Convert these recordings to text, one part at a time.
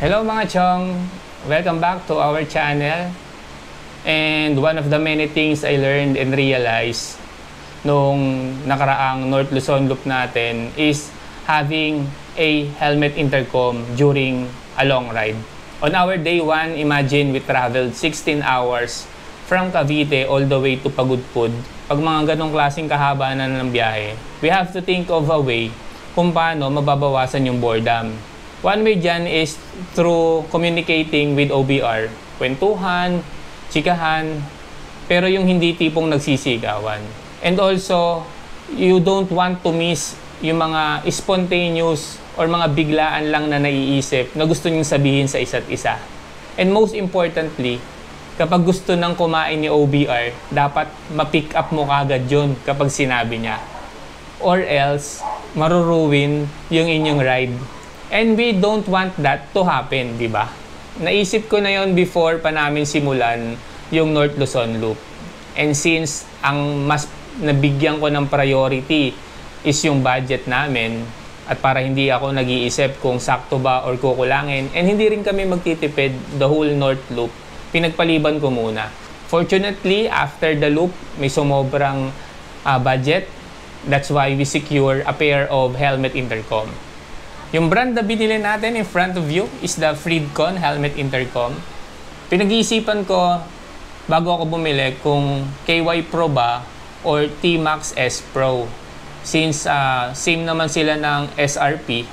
Hello mga chong! Welcome back to our channel. And one of the many things I learned and realized nung nakaraang North Luzon Loop natin is having a helmet intercom during a long ride. On our day 1, imagine we traveled 16 hours from Cavite all the way to Pagudpud. Pag mga ganong klaseng kahaba na ng biyahe, we have to think of a way kung paano mababawasan yung boredom. One way dyan is through communicating with OBR. Kwentuhan, chikahan, pero yung hindi tipong nagsisigawan. And also, you don't want to miss yung mga spontaneous or mga biglaan lang na naiisip na gusto nyong sabihin sa isa't isa. And most importantly, kapag gusto nang kumain ni OBR, dapat ma-pick up mo kagad yun kapag sinabi niya. Or else, maruruwin yung inyong ride. And we don't want that to happen, di ba? Naisip ko na yon before pa namin simulan yung North Luzon Loop. And since ang mas nabigyan ko ng priority is yung budget namin, at para hindi ako nag-iisip kung sakto ba or kukulangin, and hindi rin kami magtitipid the whole North Loop, pinagpaliban ko muna. Fortunately, after the loop, may sumobrang budget. That's why we secure a pair of helmet intercom. Yung brand na binili natin in front of you is the Freedcon Helmet Intercom. Pinag-iisipan ko bago ako bumili kung KY Pro ba or T-Max S Pro. Since same naman sila ng SRP,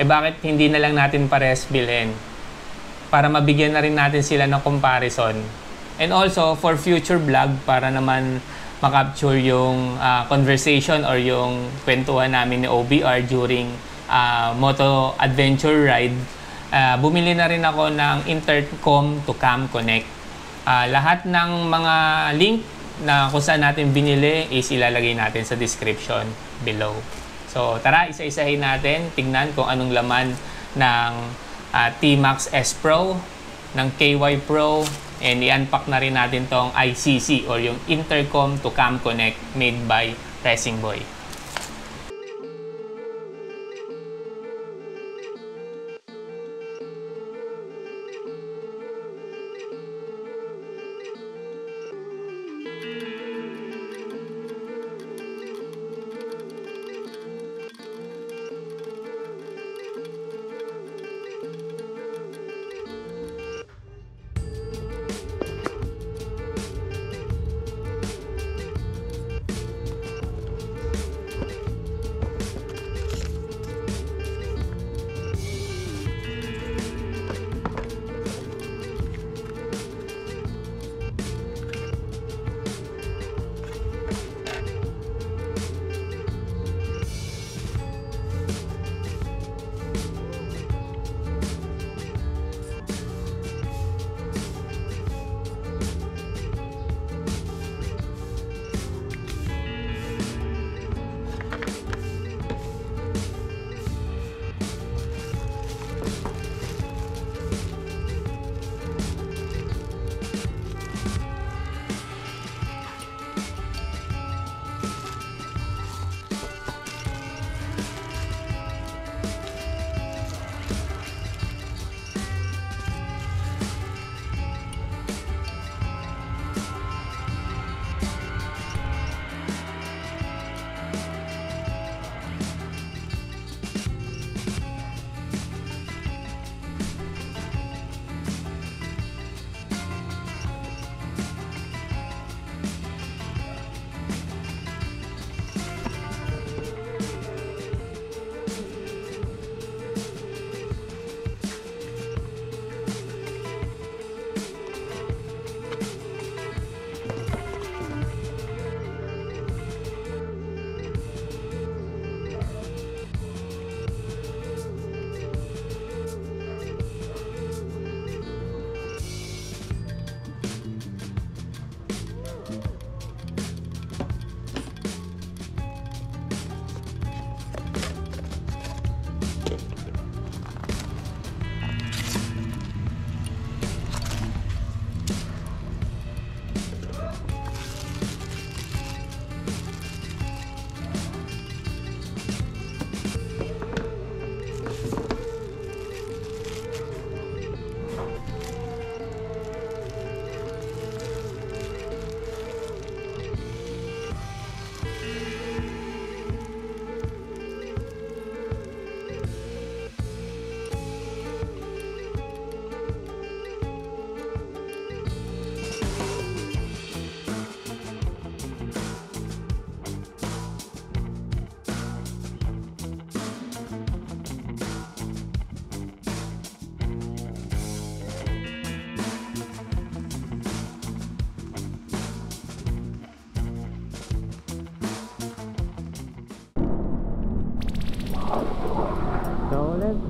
bakit hindi na lang natin pares bilhin? Para mabigyan na rin natin sila ng comparison. And also for future vlog, para naman makapture yung conversation or yung kwentuhan namin ni OBR during moto adventure ride, bumili na rin ako ng intercom to cam connect. Lahat ng mga link na kung saan natin binili is ilalagay natin sa description below. So tara, isa-isahin natin, tingnan kung anong laman ng T-Max S Pro, ng KY Pro, and i-unpack na rin natin tong ICC or yung intercom to cam connect made by Racing Boy.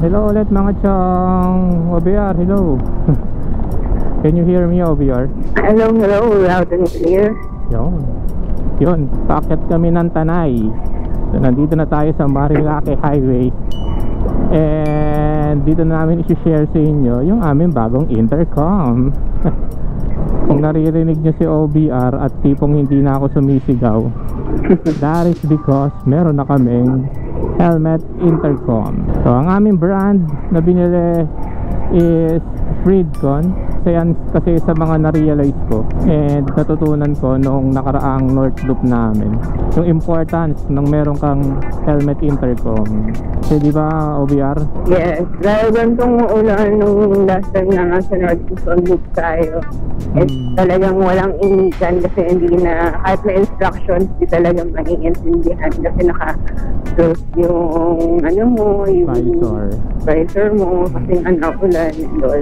Hello ulit mga chong. OBR, hello. Can you hear me, OBR? Hello, loud and clear. Yun, paakyat kami ng Tanay. So, nandito na tayo sa Marilake Highway. And dito na namin i-share sa inyo yung aming bagong intercom. Kung naririnig nyo si OBR at tipong hindi na ako sumisigaw, that is because meron na kaming helmet intercom. So ang aming brand na binili is Freedcon. Kasi sa mga na-realize ko and natutunan ko nung nakaraang North Loop namin, yung importance ng meron kang helmet intercom. Kasi di ba, OBR? Yes, dahil gantong ulan nung last time na nga sa North Loop tayo. And talagang walang initan kasi hindi na, kahit may instructions, di talagang maiintindihan kasi naka-close yung yung visor mo kasi ulan and all.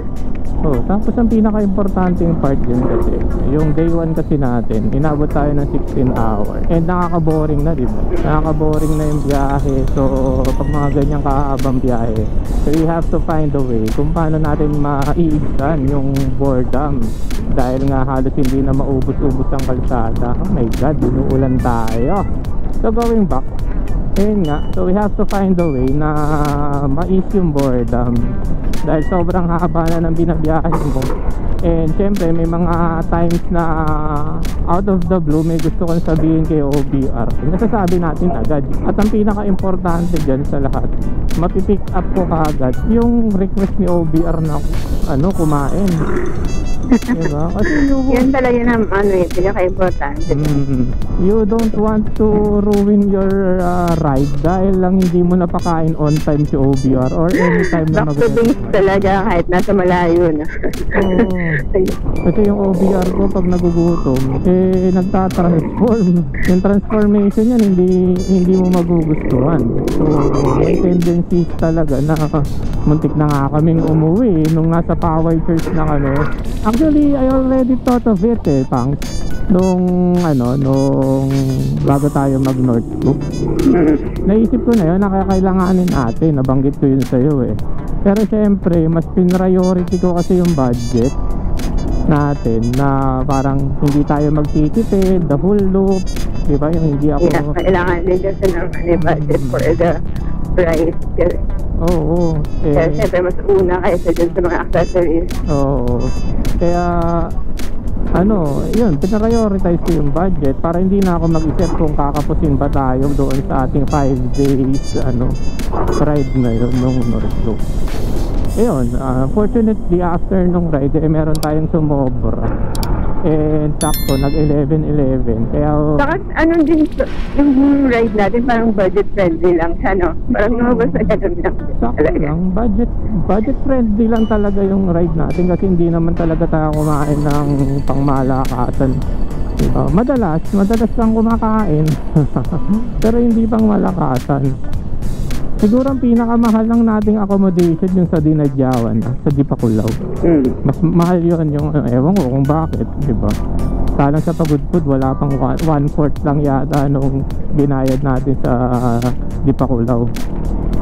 Oh, tapos ang pinaka-importanting part din kasi, yung day 1 kasi natin, inabot tayo ng 16 hours. And nakaka-boring na, di ba? Nakaka-boring na yung biyahe. So, pag mga ganyang kahabang biyahe, so we have to find a way kung paano natin maiigsan yung boredom. Dahil nga halos hindi na maubos-ubos ang kalsada. Oh my God, inuulan tayo. So, going back, ayun nga, so we have to find a way na mais yung boredom dahil sobrang haba na ng binabiyahe mo. And syempre may mga times na out of the blue may gusto kong sabihin kay OBR, nasasabi natin agad. At ang pinaka-importante dyan sa lahat, mapipick up ko kaagad yung request ni OBR na kumain. Diba? Kasi yan talaga na pinaka-importante. You don't want to ruin your ride dahil lang hindi mo napakain on time si OBR or anytime na back to base talaga kahit nasa malayo na. Kasi yung OBR ko pag nagugutom nagtatransform. Yung transformation yan hindi mo magugustuhan. So may tendencies talaga na muntik na nga kaming umuwi nung nasa Power Church na kami. Actually, I already thought of it Pangs. Nung bago tayo mag North Loop. Naisip ko na yun na kailanganin natin. Nabanggit ko yun sa'yo Pero syempre, mas priority ko kasi yung budget natin na parang hindi tayo magtitipid, the whole loop. Diba? Yung hindi ako... Yeah, kailangan din kasi ng budget for the price. Oo. Kaya syempre mas una kaysa dun sa mga accessories. Oo. Kaya yun, pinarioritize ko yung budget para hindi na ako mag-isip kung kakapusin ba tayo doon sa ating 5 days ride na yun nung North Loop. Ayun, fortunately after nung ride meron tayong sumobra. And sakto, nag-11-11. Kaya... Saka din yung ride natin parang budget friendly lang siya, Parang lumabas na ganun lang. Sakto lang, budget friendly lang talaga yung ride natin kasi hindi naman talaga tayo kumain ng pangmalakasan. Diba? Madalas lang kumakain. Pero hindi pang malakasan. Siguro ang pinakamahal lang nating accommodation yung sa Dinadyawan, sa Dipakulaw. Mas mahal yun yung, ewan ko kung bakit, diba? Salang sa Pagudpud, wala pang 1/4 lang yata nung binayad natin sa Dipakulaw.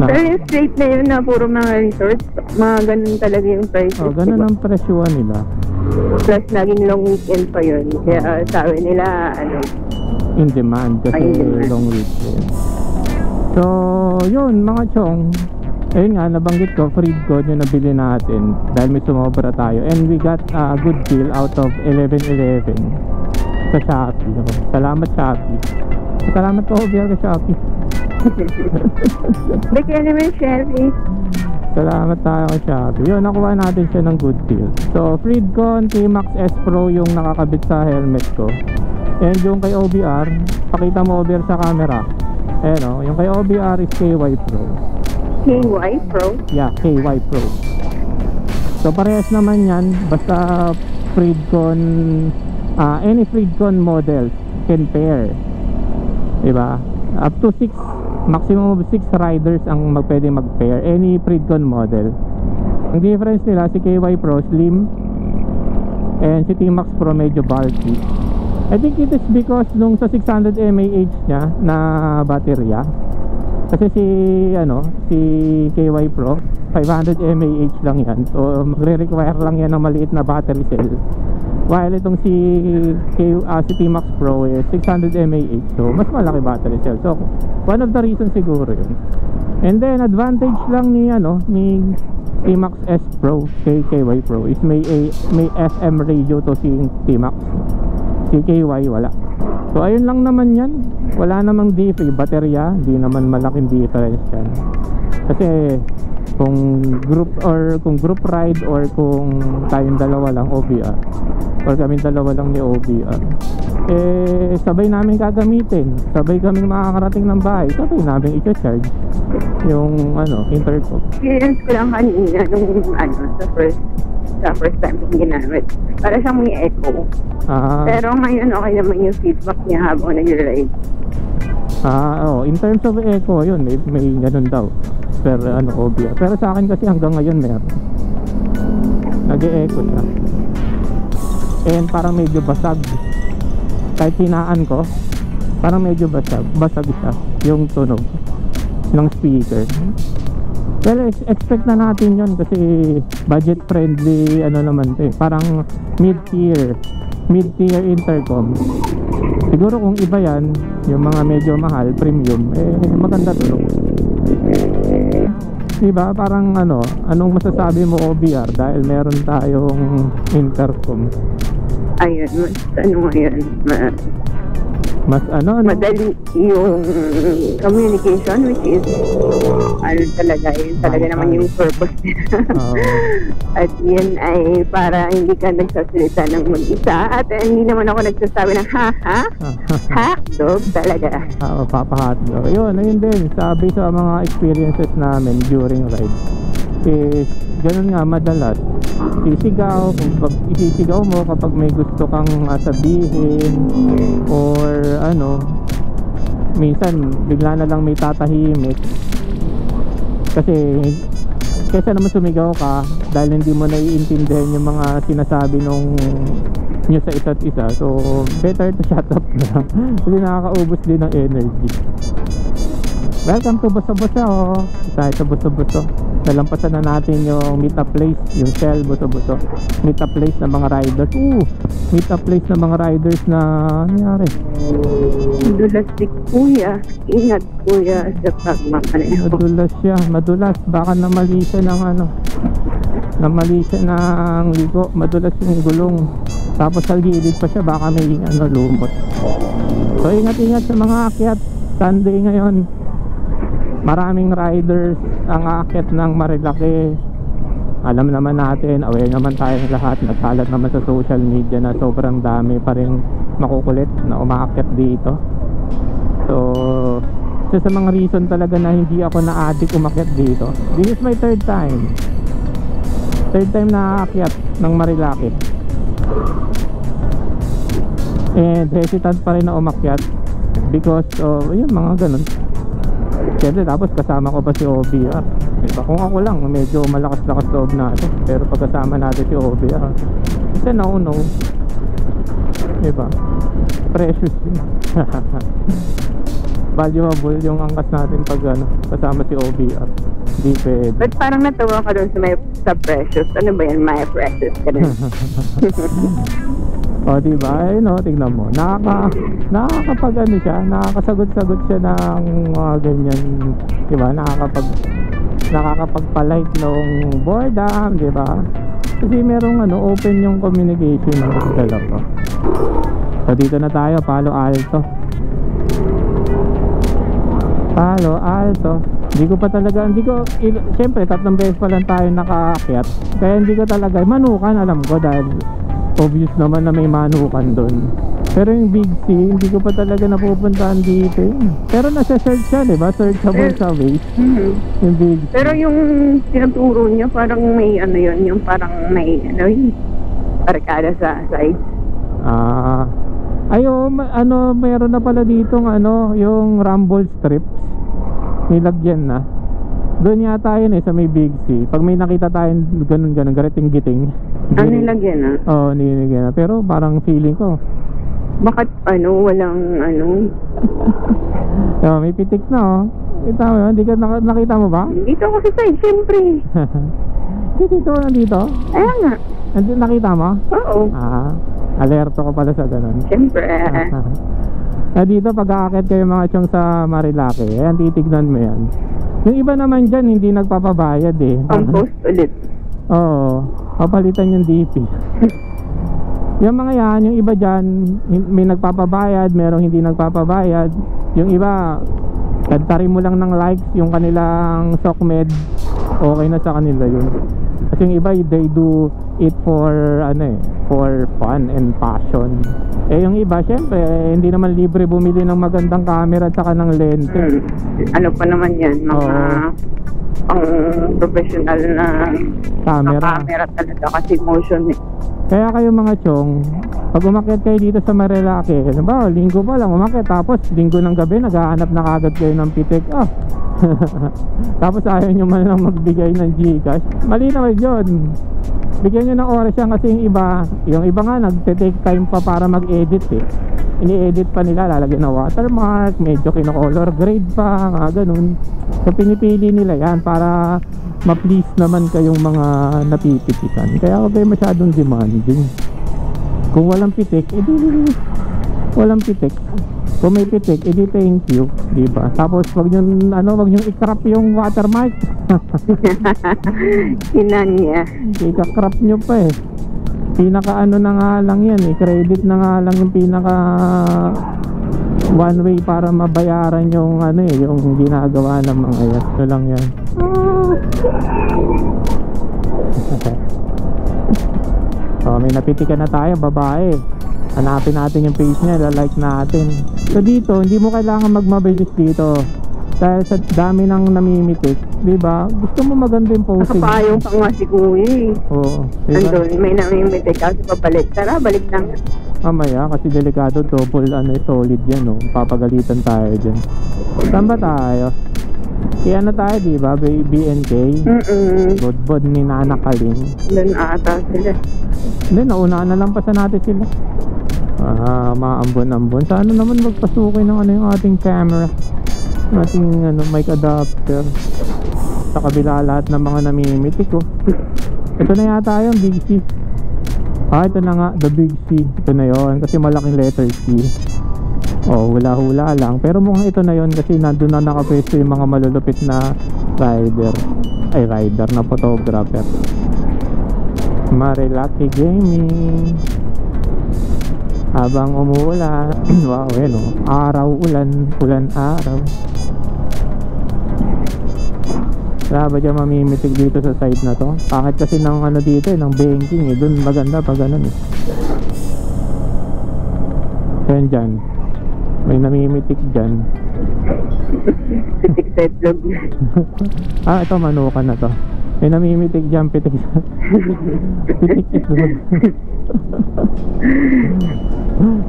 Pero yung straight na yun na puro mga resorts, mga ganun talaga yung price. Ganun ang presyuan nila. Plus naging long weekend pa yun. Kaya sabi nila, in demand kasi long weekend. So, yun mga chong. Ayun nga, nabanggit ko, Freedcon yung nabili natin dahil may sumobra tayo. And we got a good deal out of 11-11 sa Shopee. Salamat Shopee. Salamat po OBR ka Shopee. Bigyan naman Shopee. Salamat tayo kay Shopee. Yun, nakuha natin siya ng good deal. So, Freedcon T-Max S Pro yung nakakabit sa helmet ko. And yung kay OBR, pakita mo OBR sa camera. Ayan yung kay OBR is KY Pro. KY Pro? Yeah, KY Pro. So parehas naman yan. Basta Freedcon, any Freedcon models can pair. Diba? Up to 6, maximum of 6 riders ang pwede mag-pair. Any Freedcon model. Ang difference nila, si KY Pro slim and si T-Max Pro medyo bulky. I think it is because nung sa 600 mAh niya na baterya, Kasi si KY Pro 500 mAh lang yan, so magre-require lang yan ng maliit na battery cell, while itong si T-Max Pro is 600 mAh, so mas malaki battery cell. So one of the reasons siguro yun. And then advantage lang ni T-Max S Pro, KY Pro is may FM radio to si T-Max. Si KY wala. So ayun lang naman yan. Wala namang baterya, hindi naman malaking difference yan. Kasi kung group ride or kung tayong dalawa lang OBR or kaming dalawa lang ni OBR, sabay namin gagamitin, sabay kaming makakarating ng bahay, sabay namin i-charge yung intercom. Experience ko lang kanina nung sa first time kong ginamit. Para siyang may echo. Pero ngayon okay naman yung feedback niya habang nag-ride. In terms of echo, yun, may ganun daw. Pero OBR. Pero sa akin kasi hanggang ngayon meron. Nag-e-echo siya. And parang medyo basag. Kahit hinaan ko, parang medyo basag siya yung tunog ng speaker. Well, expect na natin yun kasi budget friendly naman ito eh. Parang mid-tier intercom. Siguro kung iba yan, yung mga medyo mahal, premium, maganda tunog. Diba? Parang anong masasabi mo OBR dahil meron tayong intercom? Ayun, ngayon, madali yung communication, which is talaga naman yung purpose nila. At yun ay para hindi ka nagsasalita ng mag-isa, at hindi naman ako nagsasabi ng hotdog talaga. Papahotdog. Ayun din, sabi sa mga experiences namin during ride is ganun nga, madalas sisigaw. Kung isisigaw mo kapag may gusto kang sabihin or minsan bigla na lang may tatahimik kasi kaysa naman sumigaw ka dahil hindi mo naiintindihan yung mga sinasabi nung nyo sa isa't isa, so better to shut up na kasi nakakaubos din ng energy. Welcome to Boso-Boso. Tayo sa Boso-Boso. Nalampasan na natin yung meet-up place, yung Shell Boso-Boso. Meet-up place ng mga riders. Meet-up place ng mga riders na nangyari. Madulas si Kuya. Ingat Kuya sa pagmamaneho. Madulas siya. Madulas. Baka namali siya ng namali siya ng ligo. Madulas yung gulong. Tapos sa gilid pa siya. Baka may lumot. So ingat-ingat sa mga akyat. Sunday ngayon. Maraming riders ang aakyat ng Marilaki. Alam naman natin, aware naman tayong lahat, nagkalat naman sa social media na sobrang dami pa rin makukulit na umaakyat dito. So isa sa mga reason talaga na hindi ako na-addict umakyat dito. This is my third time na aakyat ng Marilaki, and hesitant pa rin na umakyat because of yun, mga ganun. Siyempre, tapos kasama ko pa si OBR. Diba? Kung ako lang, medyo malakas-lakas loob na ito. Pero pagkasama natin si OBR, kasi no. Diba? Precious din. Valuable yung angkas natin pag kasama si OBR. Hindi pwede. But parang natawa ka doon sa precious. Ano ba yan? My precious ka din. Diba? Tignan mo. Nakakapag siya, nakakasagot-sagot siya ng mga ganyan. Diba? Nakakapagpalight ng boredom, diba? Kasi merong open yung communication ng dalawa. So dito na tayo, Palo Alto. Siyempre 3 beses pa lang tayo nakaakyat. Kaya hindi ko talaga manukan, alam ko dahil obvious naman na may manukan doon. Pero yung Big C, hindi ko pa talaga napupuntahan dito. Pero nasa-search siya, diba? Searchable sa Waze. Yung Big C. Pero yung tinuturo niya, parang may yun, yung parang may yung barkada sa side. Meron na pala ditong yung rumble strips. Nilagyan na. Doon yata yun sa may Big C. Pag may nakita tayong ganun, gariting-giting. Nilagyan na? Oo, nilagyan na. Pero parang feeling ko, bakit walang may pitik na Kita mo yun? Hindi ka nakita mo ba? Dito ako sa side, siyempre. Si Tito nandito? Ayan nga. Nakita mo? Oo. Alerto ka pala sa ganun. Siyempre. Dito pag aakit kayo mga chong sa Marilake, ayan, titignan mo yan. Yung iba naman dyan hindi nagpapabayad eh. Compost ulit. Oo, papalitan yung DP. Yung mga yan, yung iba dyan may nagpapabayad, merong hindi nagpapabayad. Yung iba tagtarin mo lang ng likes yung kanilang SOCMED, okay na sa kanila yun. Kasi yung iba they do it for for fun and passion. Yung iba syempre hindi naman libre bumili ng magandang camera at saka ng lente. Ano pa naman yan, mga pang professional na camera talaga kasi motion eh. Kaya kayo mga chong, pag umakyat kayo dito sa Marilake, halimbawa linggo pa lang umakyat, tapos linggo ng gabi naghahanap na kagad kayo ng pitik. Tapos ayaw nyo man lang magbigay ng Gcash, mali naman yun. Bigyan nyo ng oras yan kasi yung iba nga nagte-take time pa para mag-edit eh. Ini-edit pa nila, lalagyan na watermark, medyo kino-color grade pa, mga ganun. So pinipili nila yan para ma-please naman kayong mga napipitikan. Kaya huwag kayo masyadong demanding. Kung walang pitik, edi walang pitik. Kung may pitik, edi thank you, diba? Tapos wag nyo i-crop yung watermark. Hinanya. I-crop nyo pa eh. Pinaka na nga lang yan eh, credit na nga lang yung pinaka one way para mabayaran yung yung ginagawa ng mga yan. Ito lang yan. So may napitikan na tayo, babae. Hanapin natin yung page niya, like natin. So dito, hindi mo kailangan magmabilis dito. Dahil sa dami ng namimitik, diba? Gusto mo maganda yung posing. Nakapayong pa nga si Kuya eh. Oo, diba? Andun, may namimitik kasi pabalik. Tara, balik lang. Mamaya kasi delikado, double solid yan, no? Papagalitan tayo dyan. Saan ba tayo? Kaya na tayo, diba? BNK. Bodbod ni Nana Kaling. Doon ata sila. Hindi, nauna na lang pasan natin sila. Maambon-ambon. Sana naman magpasukin ng yung ating camera, ating mic adapter. Sa kabila lahat ng mga namimitik ko. Ito na yata yung Big C. Ito na nga, the Big C. Ito na yon kasi malaking letter C. Hula-hula lang. Pero mukhang ito na yon kasi nandun na nakapwesto yung mga malulupit na rider na photographer. Marilake Gaming. Habang umuulan. Wow, araw, ulan, araw. Wala ba dyan mamimitig dito sa side na to? Pangit kasi ng dito ng banking eh. Doon maganda pag ganun eh. Ayan dyan, may namimitik dyan. Pitik sa itlog. Ito manukan na to. May namimitik dyan, pitik itlog.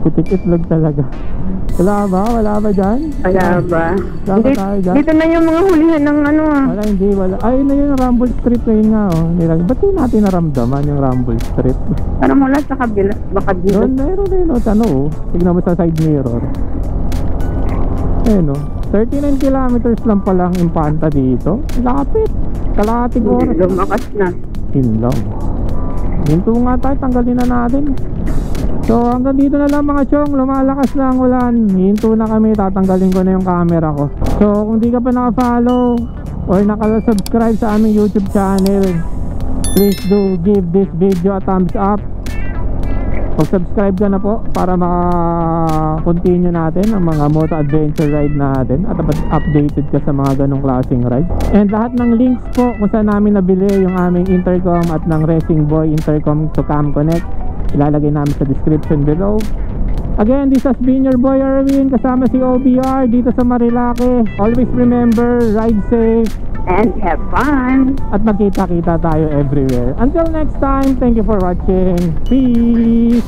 Pitik itlog talaga. Wala ba dyan? Wala ba? Dito na yung mga hulihan ng Wala. Ay na yung Rumble Strip ngayon nga ba't di natin naramdaman yung Rumble Strip? Parang mula sa kabila, baka dito. Meron tignan mo sa side mirror. 39 kilometers lang palang Impanta dito. Lapit. Kalahating oras. Lumakas na. Yun lang. Hinto nga tayo, tanggalin na natin. So hanggang dito na lang mga chong. Lumalakas na ang ulan. Hinto na kami, tatanggalin ko na yung camera ko. So kung di ka pa naka-follow or naka-subscribe sa aming YouTube channel, please do give this video a thumbs up. Mag-subscribe ka na po para maka-continue natin ang mga moto adventure ride natin at updated ka sa mga ganong klaseng ride. And lahat ng links po kung saan namin nabili yung aming intercom at ng Racing Boy intercom to Cam Connect, ilalagay namin sa description below. Again, this has been your boy Erwin kasama si OBR dito sa Marilake. Always remember, ride safe and have fun. At magkita-kita tayo everywhere. Until next time, thank you for watching. Peace!